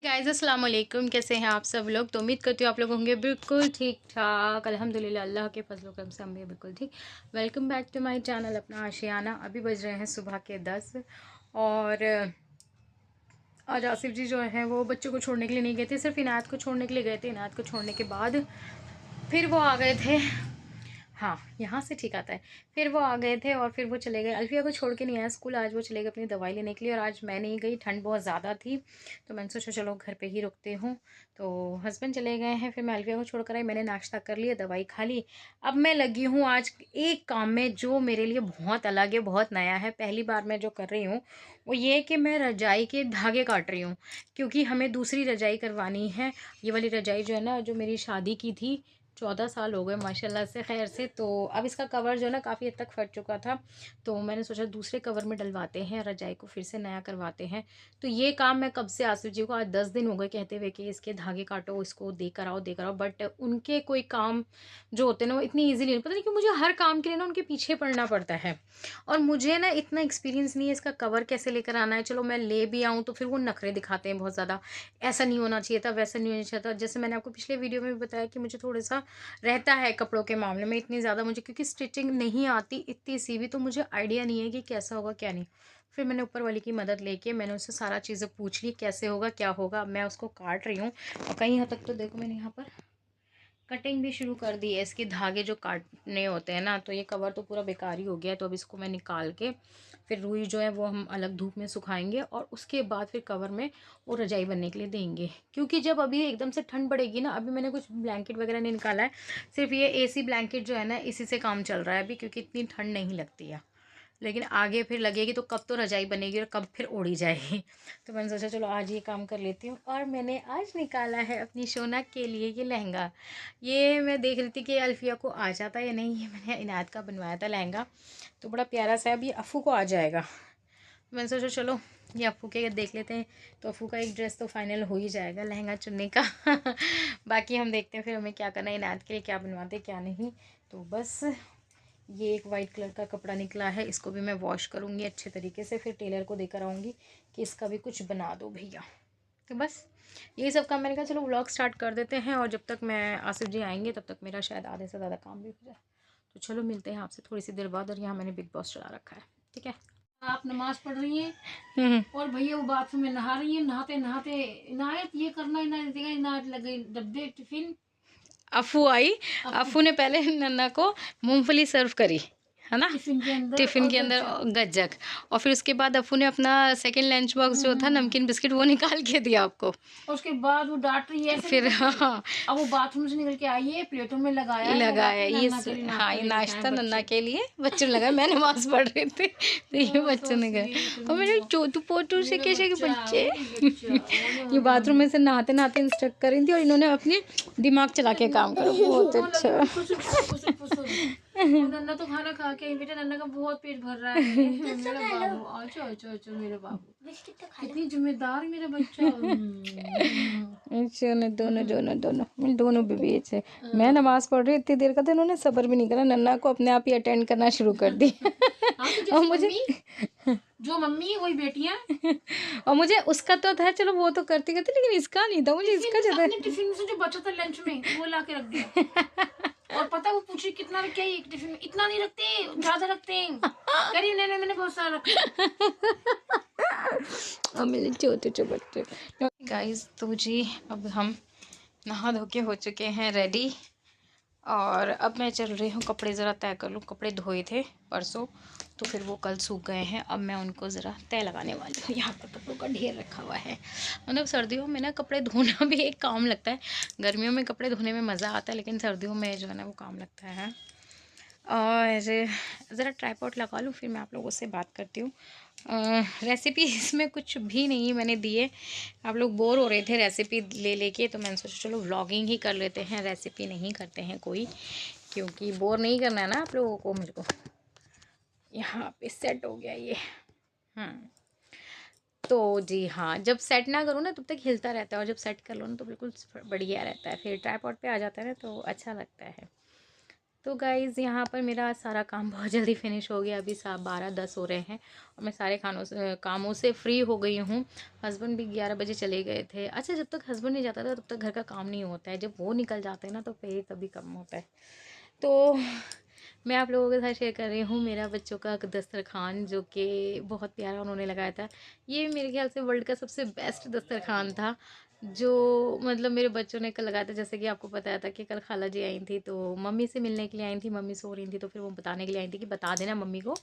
Guys अस्सलाम वालेकुम। कैसे हैं आप सब लोग? तो उम्मीद करती हूँ आप लोग होंगे बिल्कुल ठीक-ठाक। अल्हम्दुलिल्लाह अल्लाह के फ़ज़ल व करम से हम भी बिल्कुल ठीक। Welcome back to my channel Apna Aashiyana. अभी बज रहे हैं सुबह के 10 और आज आसिफ़ जी जो हैं वो बच्चों को छोड़ने के लिए नहीं गए थे, सिर्फ़ इनायत को छोड़ने के लिए गए थे। इनायत को छोड़ने के बाद फिर वो आ गए थे। हाँ, यहाँ से ठीक आता है। फिर वो आ गए थे और फिर वो चले गए। अल्फ़िया को छोड़ के नहीं आया स्कूल, आज वो चले गए अपनी दवाई लेने के लिए और आज मैं नहीं गई, ठंड बहुत ज़्यादा थी। तो मैंने सोचा चलो घर पे ही रुकते हूँ। तो हस्बैंड चले गए हैं, फिर मैं अल्फ़िया को छोड़ कर आई, मैंने नाश्ता कर लिया, दवाई खा ली। अब मैं लगी हूँ आज एक काम में जो मेरे लिए बहुत अलग है, बहुत नया है। पहली बार मैं जो कर रही हूँ, वो ये है कि मैं रज़ाई के धागे काट रही हूँ, क्योंकि हमें दूसरी रज़ाई करवानी है। ये वाली रज़ाई जो है ना, जो मेरी शादी की थी, 14 साल हो गए माशाल्लाह से खैर से। तो अब इसका कवर जो है ना काफ़ी हद तक फट चुका था, तो मैंने सोचा दूसरे कवर में डलवाते हैं, रजाई को फिर से नया करवाते हैं। तो ये काम मैं कब से आसिफ जी को आज 10 दिन हो गए कहते हुए कि इसके धागे काटो, इसको दे कर आओ, बट उनके कोई काम जो होते हैं ना वो इतनी ईजिली नहीं, पता नहीं कि मुझे हर काम के लिए ना उनके पीछे पड़ना पड़ता है। और मुझे ना इतना एक्सपीरियंस नहीं है इसका कवर कैसे लेकर आना है। चलो मैं ले भी आऊँ तो फिर वो नखरे दिखाते हैं बहुत ज़्यादा, ऐसा नहीं होना चाहिए था, वैसा नहीं होना चाहिए था। जैसे मैंने आपको पिछले वीडियो में भी बताया कि मुझे थोड़ा सा रहता है कपड़ों के मामले में, इतनी ज़्यादा मुझे क्योंकि स्टिचिंग नहीं आती इतनी सी भी, तो मुझे आइडिया नहीं है कि कैसा होगा क्या नहीं। फिर मैंने ऊपर वाली की मदद लेके मैंने उससे सारा चीज़ें पूछ ली कैसे होगा क्या होगा। अब मैं उसको काट रही हूँ और कहीं हद तक तो देखो मैंने यहाँ पर कटिंग भी शुरू कर दी है। इसके धागे जो काटने होते हैं ना, तो ये कवर तो पूरा बेकार ही हो गया है। तो अब इसको मैं निकाल के फिर रुई जो है वो हम अलग धूप में सुखाएंगे और उसके बाद फिर कवर में वो रजाई बनने के लिए देंगे। क्योंकि जब अभी एकदम से ठंड बढ़ेगी ना, अभी मैंने कुछ ब्लैंकेट वगैरह नहीं निकाला है, सिर्फ ये एसी ब्लैंकेट जो है ना इसी से काम चल रहा है अभी, क्योंकि इतनी ठंड नहीं लगती है। लेकिन आगे फिर लगेगी तो कब तो रजाई बनेगी और कब फिर ओढ़ी जाएगी। तो मैंने सोचा चलो आज ये काम कर लेती हूँ। और मैंने आज निकाला है अपनी शोना के लिए ये लहंगा। ये मैं देख रही थी कि अल्फिया को आ जाता है या नहीं। ये मैंने इनायत का बनवाया था लहंगा, तो बड़ा प्यारा सा है। अब ये अफ़ू को आ जाएगा। तो मैंने सोचा चलो ये अफ़ू के देख लेते हैं। तो अफ़ू का एक ड्रेस तो फाइनल हो ही जाएगा लहंगा चुनने का। बाकी हम देखते हैं फिर हमें क्या करना है, इनायत के लिए क्या बनवाते क्या नहीं। तो बस ये एक वाइट कलर का कपड़ा निकला है, इसको भी मैं वॉश करूँगी अच्छे तरीके से, फिर टेलर को देकर आऊँगी कि इसका भी कुछ बना दो भैया। तो बस यही सब काम, मैंने कहा चलो व्लॉग स्टार्ट कर देते हैं और जब तक मैं आसिफ जी आएंगे तब तक मेरा शायद आधे से ज़्यादा काम भी हो जाए। तो चलो मिलते हैं आपसे थोड़ी सी देर बाद। और यहाँ मैंने बिग बॉस चला रखा है, ठीक है। आप नमाज पढ़ रही हैं और भैया वो बाथरूम में नहा रही हैं। नहाते नहाते इनायत ये करना, इनायत देगा, इनायत लगे डब्बे टिफिन। अफ़ू आई, अफू अफ़ू ने पहले नन्ना को मूंगफली सर्व करी, है ना, टिफिन के अंदर टिफ़िन और के अंदर गज्जक। गज्जक। और फिर उसके बाद अफ़ू ने अपना सेकंड लंच बॉक्स जो था हम्म। नमकीन बिस्किट वो निकाल के दिया आपको। और उसके बाद वो डांट रही है ऐसे नहीं फिर करते। हाँ, अब वो बाथरूम से निकल के आई है, प्लेटों में लगाया है, लगा लगाया के ये नन्ना के लिए हाँ, नाश्ता ये लेके खाए नाश्ता नन्ना बच्चे। के लिए बच्चों ने लगाया, मैं नमाज़ पढ़ रही थी तो ये बच्चों सो ने गए। स्वीट और मैंने मेरा चोटू-पोटू से मेरा कैसे के बच्चा, बच्चे। वही बच्चा, ओले ये ओले बाथरूम ओले। में से नहाते-नहाते इंस्ट्रक्ट कर रही थी और इन्होंने अपनी दिमाग चला के काम करा, बहुत वो लगी अच्छा। हुई फुसुर फुसुर फुसुर फुसुर। और नन्ना तो खाना खा के बेटा, नन्ना का बहुत पेट भर रहा है। मेरा बाबू, अच्छा अच्छा अच्छा मेरा बाबू कितनी जिम्मेदार मेरा बच्चा। अच्छा ने दोनों दोनों दोनों दोनों बेबी अच्छे। मैं नमाज़ पढ़ रही इतनी देर का, तो इन्होंने सब्र भी नहीं करा, नन्ना को अपने आप ही अटेंड करना शुरू कर दी। हाँ तो और जैसे मुझे मम्मी, जो मम्मी है वही बेटियां। और मुझे उसका तो था चलो वो तो करती करती, लेकिन इसका नहीं था, मुझे इसका टिफिन अपने ज़्यादा। टिफिन से जो बचा था लंच में वो ला के रख दिया। और पता है वो पूछी कितना रखे है एक टिफिन में, इतना नहीं रखते, ज्यादा रखते हैं। कह रही नहीं नहीं मैंने बहुत सारा रखा। और मेरे छोटे छोटे बच्चे। गाइस तो जी अब हम नहा धो के हो चुके हैं रेडी और अब मैं चल रही हूँ कपड़े ज़रा तय कर लूँ। कपड़े धोए थे परसों तो फिर वो कल सूख गए हैं, अब मैं उनको ज़रा तय लगाने वाली हूँ। यहाँ पर कपड़ों का ढेर रखा हुआ है। मतलब सर्दियों में ना कपड़े धोना भी एक काम लगता है। गर्मियों में कपड़े धोने में मज़ा आता है, लेकिन सर्दियों में जो है ना वो काम लगता है। और ज़रा ट्राइपॉड लगा लूँ फिर मैं आप लोगों से बात करती हूँ। रेसिपी इसमें कुछ भी नहीं मैंने दिए, आप लोग बोर हो रहे थे रेसिपी ले लेके, तो मैंने सोचा चलो व्लॉगिंग ही कर लेते हैं, रेसिपी नहीं करते हैं कोई, क्योंकि बोर नहीं करना है ना आप लोगों को। मेरे को यहाँ पे सेट हो गया ये। तो जी हाँ, जब सेट ना करो ना तब तक हिलता रहता है, और जब सेट कर लो ना तो बिल्कुल बढ़िया रहता है, फिर ट्राइपॉड पे आ जाता है ना तो अच्छा लगता है। तो गाइज़ यहाँ पर मेरा सारा काम बहुत जल्दी फिनिश हो गया। अभी 12:10 हो रहे हैं और मैं सारे कामों से फ्री हो गई हूँ। हस्बैंड भी 11 बजे चले गए थे। अच्छा, जब तक हस्बैंड नहीं जाता था तब तक घर का काम नहीं होता है, जब वो निकल जाते हैं ना तो फिर तभी कम होता है। तो मैं आप लोगों के साथ शेयर कर रही हूँ मेरा बच्चों का दस्तरखान, जो कि बहुत प्यारा उन्होंने लगाया था। ये मेरे ख्याल से वर्ल्ड का सबसे बेस्ट दस्तरखान था, जो मतलब मेरे बच्चों ने कल लगाया था। जैसे कि आपको बताया था कि कल खाला जी आई थी, तो मम्मी से मिलने के लिए आई थी। मम्मी सो रही थी तो फिर वो बताने के लिए आई थी कि बता देना मम्मी को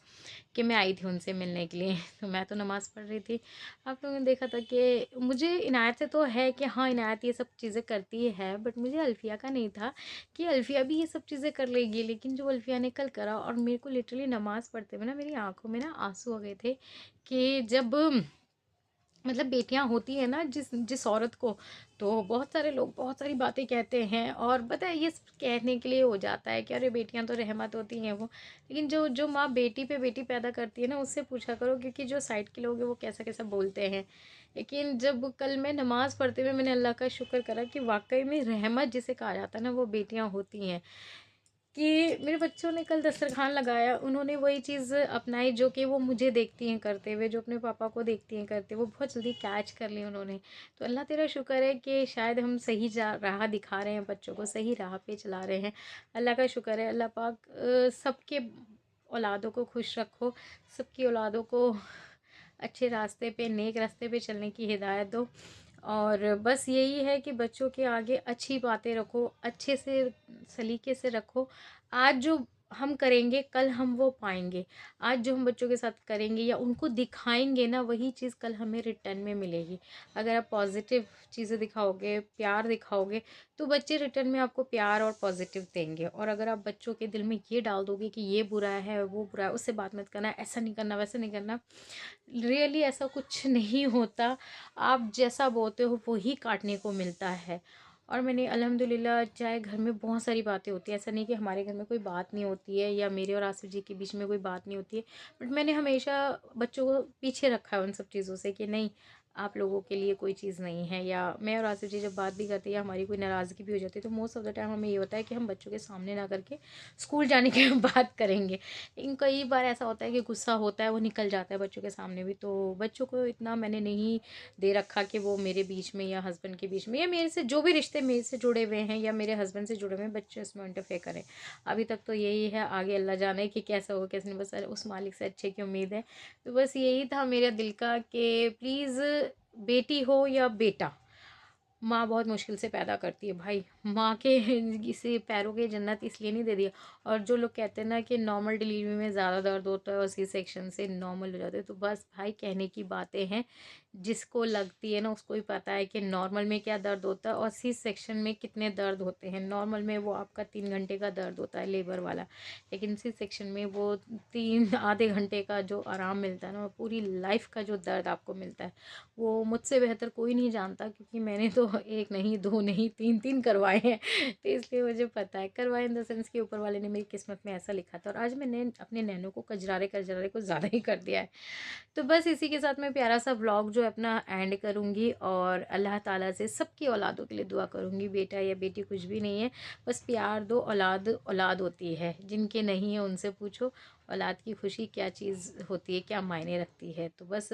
कि मैं आई थी उनसे मिलने के लिए। तो मैं तो नमाज़ पढ़ रही थी। आप लोगों ने देखा था कि मुझे इनायत से तो है कि हाँ, इनायत ये सब चीज़ें करती है, बट मुझे अल्फ़िया का नहीं था कि अल्फ़िया भी ये सब चीज़ें कर लेगी। लेकिन जो अल्फ़िया ने कल करा, और मेरे को लिटरली नमाज़ पढ़ते हुए ना मेरी आँखों में ना आँसू आ गए थे कि जब मतलब बेटियां होती हैं ना जिस जिस औरत को, तो बहुत सारे लोग बहुत सारी बातें कहते हैं, और पता है ये सब कहने के लिए हो जाता है कि अरे बेटियां तो रहमत होती हैं वो। लेकिन जो जो माँ बेटी पे बेटी पैदा करती है ना, उससे पूछा करो, क्योंकि जो साइड के लोग हैं वो कैसा कैसा बोलते हैं। लेकिन जब कल मैं नमाज़ पढ़ते हुए मैंने अल्लाह का शुक्र करा कि वाकई में रहमत जिसे कहा जाता है ना, वो बेटियां होती हैं। कि मेरे बच्चों ने कल दस्तरखान लगाया, उन्होंने वही चीज़ अपनाई जो कि वो मुझे देखती हैं करते हुए, जो अपने पापा को देखती हैं करते, वो बहुत जल्दी कैच कर ली उन्होंने। तो अल्लाह तेरा शुक्र है कि शायद हम सही राह दिखा रहे हैं, बच्चों को सही राह पे चला रहे हैं। अल्लाह का शुक्र है। अल्लाह पाक सबके औलादों को खुश रखो, सबकी औलादों को अच्छे रास्ते पे, नेक रास्ते पे चलने की हिदायत दो। और बस यही है कि बच्चों के आगे अच्छी बातें रखो, अच्छे से सलीके से रखो। आज जो हम करेंगे कल हम वो पाएंगे। आज जो हम बच्चों के साथ करेंगे या उनको दिखाएंगे ना, वही चीज़ कल हमें रिटर्न में मिलेगी। अगर आप पॉजिटिव चीज़ें दिखाओगे, प्यार दिखाओगे, तो बच्चे रिटर्न में आपको प्यार और पॉजिटिव देंगे। और अगर आप बच्चों के दिल में ये डाल दोगे कि ये बुरा है, वो बुरा है, उससे बात मत करना, ऐसा नहीं करना, वैसा नहीं करना, रियली ऐसा कुछ नहीं होता। आप जैसा बोते हो वही काटने को मिलता है। और मैंने अल्हम्दुलिल्लाह, चाहे घर में बहुत सारी बातें होती हैं, ऐसा नहीं कि हमारे घर में कोई बात नहीं होती है या मेरे और आसिफ जी के बीच में कोई बात नहीं होती है, बट मैंने हमेशा बच्चों को पीछे रखा है उन सब चीज़ों से कि नहीं, आप लोगों के लिए कोई चीज़ नहीं है। या मैं और आसिफ जी जब बात भी करते हैं या हमारी कोई नाराज़गी भी हो जाती है, तो मोस्ट ऑफ़ द टाइम हमें ये होता है कि हम बच्चों के सामने ना करके स्कूल जाने की बात करेंगे। लेकिन कई बार ऐसा होता है कि गुस्सा होता है, वो निकल जाता है बच्चों के सामने भी। तो बच्चों को इतना मैंने नहीं दे रखा कि वो मेरे बीच में या हस्बैंड के बीच में या मेरे से जो भी रिश्ते मेरे से जुड़े हुए हैं या मेरे हस्बैंड से जुड़े हुए हैं, बच्चे उसमें इंटरफेयर करें। अभी तक तो यही है, आगे अल्लाह जाने कि कैसा होगा कैसे नहीं, बस उस मालिक से अच्छे की उम्मीद है। तो बस यही था मेरे दिल का कि प्लीज़, बेटी हो या बेटा, माँ बहुत मुश्किल से पैदा करती है भाई। माँ के इसे पैरों की जन्नत इसलिए नहीं दे दिया। और जो लोग कहते हैं ना कि नॉर्मल डिलीवरी में ज़्यादा दर्द होता है और सी सेक्शन से नॉर्मल हो जाते हैं, तो बस भाई कहने की बातें हैं। जिसको लगती है ना उसको ही पता है कि नॉर्मल में क्या दर्द होता है और सी सेक्शन में कितने दर्द होते हैं। नॉर्मल में वो आपका 3 घंटे का दर्द होता है लेबर वाला, लेकिन सी सेक्शन में वो 3 आधे घंटे का जो आराम मिलता है ना, वो पूरी लाइफ का जो दर्द आपको मिलता है, वो मुझसे बेहतर कोई नहीं जानता। क्योंकि मैंने तो एक नहीं, दो नहीं, तीन तीन करवाए हैं। तो इसलिए मुझे पता है, करवाए इन द सेंस कि ऊपर वाले ने मेरी किस्मत में ऐसा लिखा था। और आज मैंने अपने नैनों को कजरारे कजरारे को ज़्यादा ही कर दिया है। तो बस इसी के साथ मैं प्यारा सा व्लॉग जो है अपना एंड करूँगी, और अल्लाह ताला से सबकी औलादों के लिए दुआ करूँगी। बेटा या बेटी कुछ भी नहीं है, बस प्यार दो। औलाद औलाद होती है, जिनके नहीं है उनसे पूछो औलाद की खुशी क्या चीज़ होती है, क्या मायने रखती है। तो बस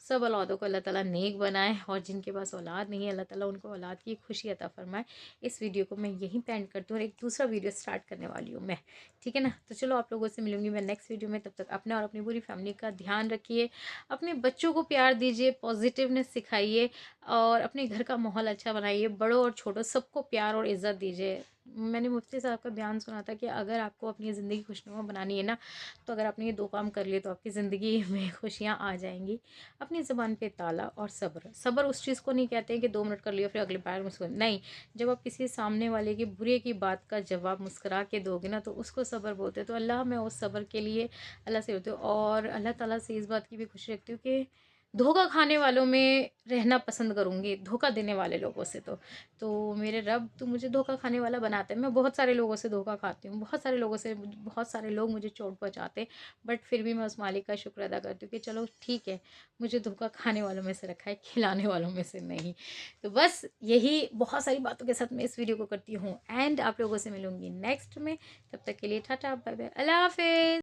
सब औलादों को अल्लाह ताला नेक बनाए, और जिनके पास औलाद नहीं है अल्लाह ताला उनको औलाद की खुशी अता फरमाए। इस वीडियो को मैं यहीं पे एंड करती हूँ और एक दूसरा वीडियो स्टार्ट करने वाली हूँ मैं, ठीक है ना। तो चलो, आप लोगों से मिलूंगी मैं नेक्स्ट वीडियो में। तब तक अपना और अपनी पूरी फैमिली का ध्यान रखिए, अपने बच्चों को प्यार दीजिए, पॉजिटिवनेस सिखाइए, और अपने घर का माहौल अच्छा बनाइए। बड़ों और छोटों सबको प्यार और इज़्ज़त दीजिए। मैंने मुफ्ती साहब का बयान सुना था कि अगर आपको अपनी ज़िंदगी खुशनुमा बनानी है ना, तो अगर आपने ये 2 काम कर लिए तो आपकी ज़िंदगी में खुशियाँ आ जाएंगी। अपनी ज़ुबान पे ताला और सब्र। सब्र उस चीज़ को नहीं कहते हैं कि 2 मिनट कर लिया फिर अगले बार मुझको नहीं। जब आप किसी सामने वाले की बुरे की बात का जवाब मुस्कुरा के दोगे ना, तो उसको सब्र बोलते हैं। तो अल्लाह, मैं उस सब्र के लिए अल्लाह से होती हूँ, और अल्लाह ताला से इस बात की भी खुशी रखती हूँ कि धोखा खाने वालों में रहना पसंद करूँगी, धोखा देने वाले लोगों से तो मेरे रब तू मुझे धोखा खाने वाला बनाते हैं। मैं बहुत सारे लोगों से धोखा खाती हूँ, बहुत सारे लोग मुझे चोट पहुँचाते, बट फिर भी मैं उस मालिक का शुक्र अदा करती हूँ कि चलो ठीक है, मुझे धोखा खाने वालों में से रखा है, खिलाने वालों में से नहीं। तो बस यही बहुत सारी बातों के साथ मैं इस वीडियो को करती हूँ एंड आप लोगों से मिलूँगी नेक्स्ट में। तब तक के लिए टाटा, बाय बाय, अल्लाह हाफ़िज़।